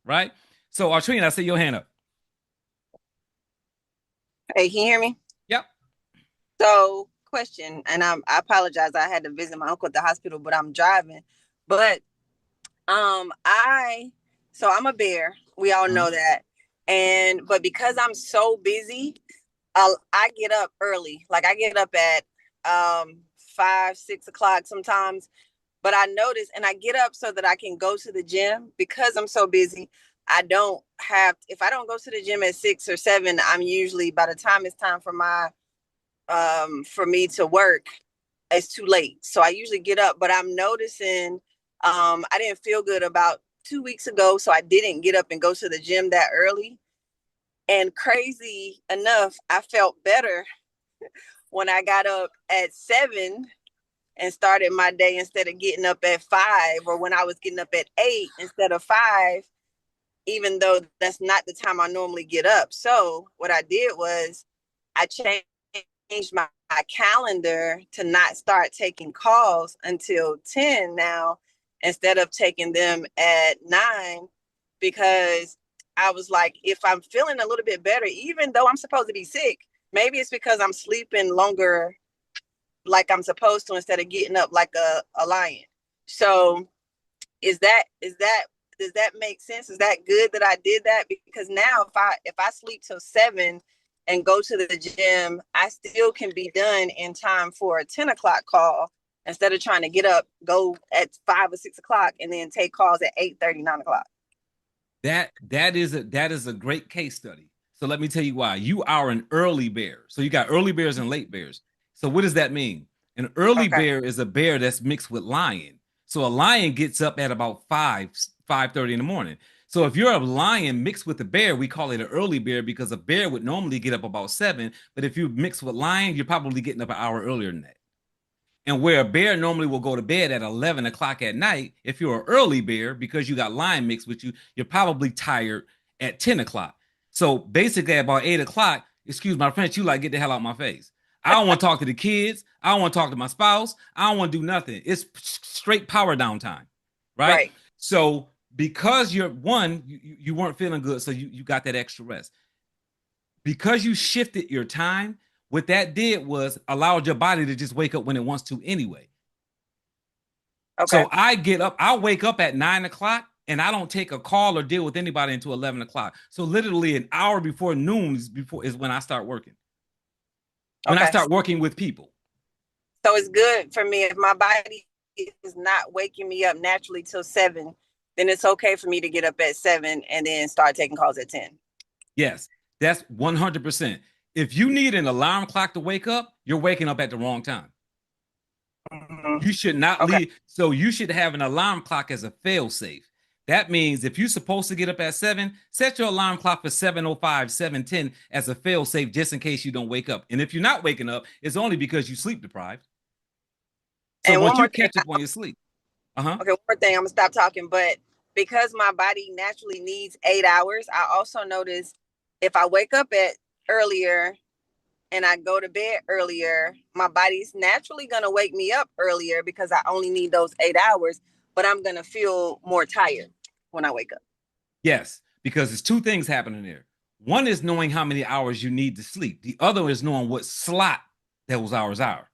right? So, Artrina, I see your hand up. Hey, can you hear me? Yep. So, question, and I apologize. I had to visit my uncle at the hospital, but I'm driving. But I so I'm a bear. We all Uh-huh. know that, and but because I'm so busy, I get up early. Like I get up at 5, 6 o'clock sometimes. But I notice, and I get up so that I can go to the gym because I'm so busy. I don't have if I don't go to the gym at 6 or 7, I'm usually by the time it's time for me to work, it's too late. So I usually get up, but I'm noticing I didn't feel good about 2 weeks ago, so I didn't get up and go to the gym that early. And crazy enough, I felt better when I got up at 7 and started my day instead of getting up at 5, or when I was getting up at 8 instead of 5, even though that's not the time I normally get up. So what I did was I changed my calendar to not start taking calls until 10 now, instead of taking them at 9, because I was like, if I'm feeling a little bit better, even though I'm supposed to be sick, maybe it's because I'm sleeping longer like I'm supposed to instead of getting up like a lion. So is that does that make sense? Is that good that I did that? Because now if I sleep till 7 and go to the gym, I still can be done in time for a 10 o'clock call instead of trying to get up, go at 5 or 6 o'clock, and then take calls at 8:30, 9 o'clock. That is a great case study. So let me tell you why. You are an early bear. So you got early bears and late bears. So what does that mean? An early Okay. bear is a bear that's mixed with lion. So a lion gets up at about 5:30 in the morning. So if you're a lion mixed with a bear, we call it an early bear because a bear would normally get up about 7. But if you mix with lion, you're probably getting up an hour earlier than that. And where a bear normally will go to bed at 11 o'clock at night, if you're an early bear, because you got lion mixed with you, you're probably tired at 10 o'clock. So basically, at about 8 o'clock, excuse my French, you like, get the hell out of my face. I don't want to talk to the kids. I don't want to talk to my spouse. I don't want to do nothing. It's straight power down time, right? Right. So because you're one, you weren't feeling good, so you got that extra rest. Because you shifted your time, what that did was allowed your body to just wake up when it wants to anyway. Okay. So I get up, I wake up at 9 o'clock and I don't take a call or deal with anybody until 11 o'clock. So literally an hour before noon is when I start working. When I Okay. start working with people. So it's good for me if my body is not waking me up naturally till 7, then it's okay for me to get up at 7 and then start taking calls at 10. Yes, that's 100%. If you need an alarm clock to wake up, you're waking up at the wrong time. Mm-hmm. You should not Okay. leave. So you should have an alarm clock as a fail safe. That means if you're supposed to get up at 7, set your alarm clock for 7:05, 7:10 as a fail safe just in case you don't wake up. And if you're not waking up, it's only because you sleep deprived. So And one once you more thing. catch up on your sleep, uh-huh. Okay, one more thing. I'm gonna stop talking. But because my body naturally needs 8 hours, I also notice if I wake up at earlier and I go to bed earlier, my body's naturally gonna wake me up earlier because I only need those 8 hours, but I'm gonna feel more tired when I wake up. Yes, because there's two things happening there. One is knowing how many hours you need to sleep. The other is knowing what slot those hours are.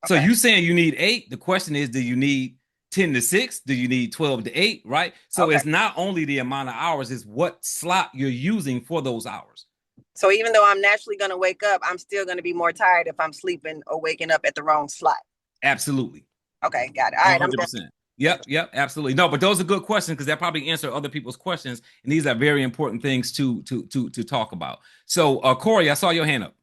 So Okay. you saying you need 8? The question is, do you need 10 to 6? Do you need 12 to 8? Right. So Okay. it's not only the amount of hours, it's what slot you're using for those hours. So even though I'm naturally gonna wake up, I'm still gonna be more tired if I'm sleeping or waking up at the wrong slot. Absolutely. Okay, got it. All right, I'm done. 100%. Yep, yep, absolutely. No, but those are good questions because that probably answer other people's questions, and these are very important things to talk about. So, Corey, I saw your hand up.